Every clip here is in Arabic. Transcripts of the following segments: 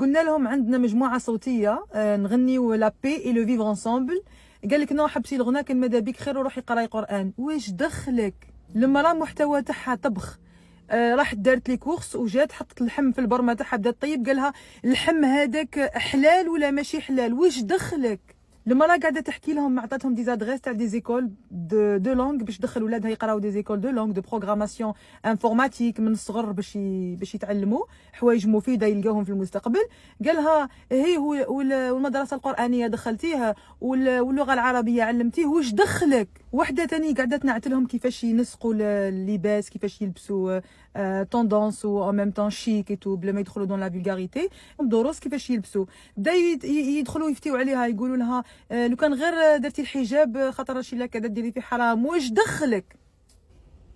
قلنا لهم عندنا مجموعه صوتيه نغنيو لا بي اي لو فيفر انسامبل. قال لك نو حبسي الغناء كان ماذا بيك خير وروحي قراي قران. واش دخلك؟ لما راه محتوى تاعها طبخ، راحت دارت لي كورس وجات حطت اللحم في البرمه تاعها بدات طيب. قالها اللحم هذاك حلال ولا ماشي حلال؟ واش دخلك؟ لما راه قاعده تحكي لهم عطاتهم دي زادريس تاع دي زيكول دو لونغ باش تدخل ولادها يقراو دي زيكول دو لونغ دو بروغراماسيون انفورماتيك من الصغر باش يتعلموا حوايج مفيده يلقاوهم في المستقبل. قالها هي والمدرسه القرانيه دخلتيها واللغه العربيه علمتيه، واش دخلك؟ وحده ثاني قاعده تنعت لهم كيفاش ينسقوا اللباس، كيفاش يلبسوا توندونس و ان ميم طون شيك اي تو بلا ما يدخلوا دون لا فولغاريتي. دروس كيفاش يلبسوا، بدا يدخلوا يفتيو عليها يقولوا لها لو كان غير درتي الحجاب خاطر راشي لا كذا ديري في حرام. واش دخلك؟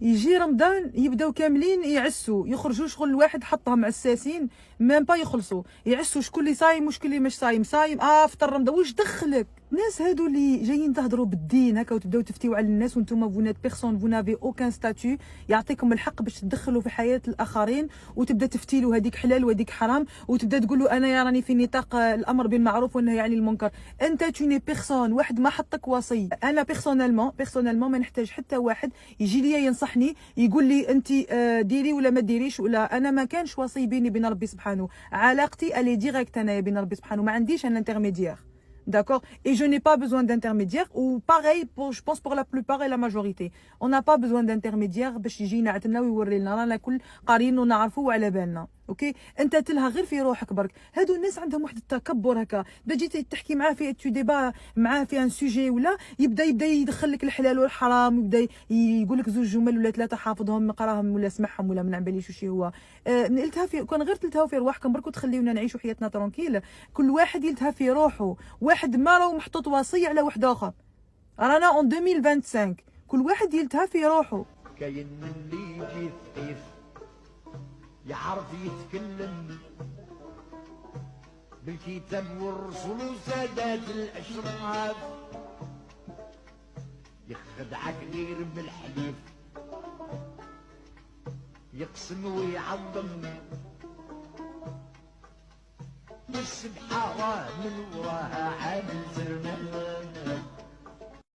يجي رمضان يبداو كاملين يعسوا، يخرجوا شغل الواحد حطهم عساسين ميم با يخلصوا، يعسوا شكون اللي صايم وشكون اللي مش صايم. صايم فطر رمضان. واش دخلك؟ الناس هادو اللي جايين تهضروا بالدين هكا وتبداو تفتيو على الناس وانتم فونات بيرسون فو نافي اوكان ستاتيو يعطيكم الحق باش تدخلوا في حياه الاخرين وتبدا تفتيلوا هذيك حلال وهذيك حرام وتبدا تقولوا انا راني في نطاق الامر بالمعروف والنهي عن المنكر. انت توني بيرسون، واحد ما حطك وصي. انا بيرسونيلمون ما نحتاج حتى واحد يجي لي ينصحني يقول لي انت ديري ولا ما ديريش، ولا انا ما كانش وصي بيني وبين ربي سبحانه. علاقتي الي ديريكت انايا بين ربي سبحانه، ما عنديش ان انترميديير. D'accord? Et je n'ai pas besoin d'intermédiaire. Ou pareil, je pense pour la plupart et la majorité. On n'a pas besoin d'intermédiaire باش يجي ينعتنا ويوري لنا رانا كل قارين ونعرفوا وعلى بالنا. اوكي انت تلها غير في روحك برك. هادو الناس عندهم واحد التكبر هكا، بديتي تحكي معاه في تو ديبا معاه في ان سوجي ولا يبدا يدخل لك الحلال والحرام، يبدا يقول لك زوج جمل ولا ثلاثه حافظهم نقراهم ولا سمعهم ولا ما باليش وش هو. نلتها في كون غير تلتهاو في روحكم برك وتخليونا نعيشوا حياتنا ترونكيل. كل واحد يلتها في روحه، واحد ما راهو محطوط وصي على واحد اخر. رانا اون 2025 كل واحد يلتها في روحه. كاين اللي يجي ثقيف يعرف يتكلم بالكتاب والرسول وسادات الاشراف، يخدعك غير بالحليف يقسم ويعظم السبحة راه من وراها عامل زرمان.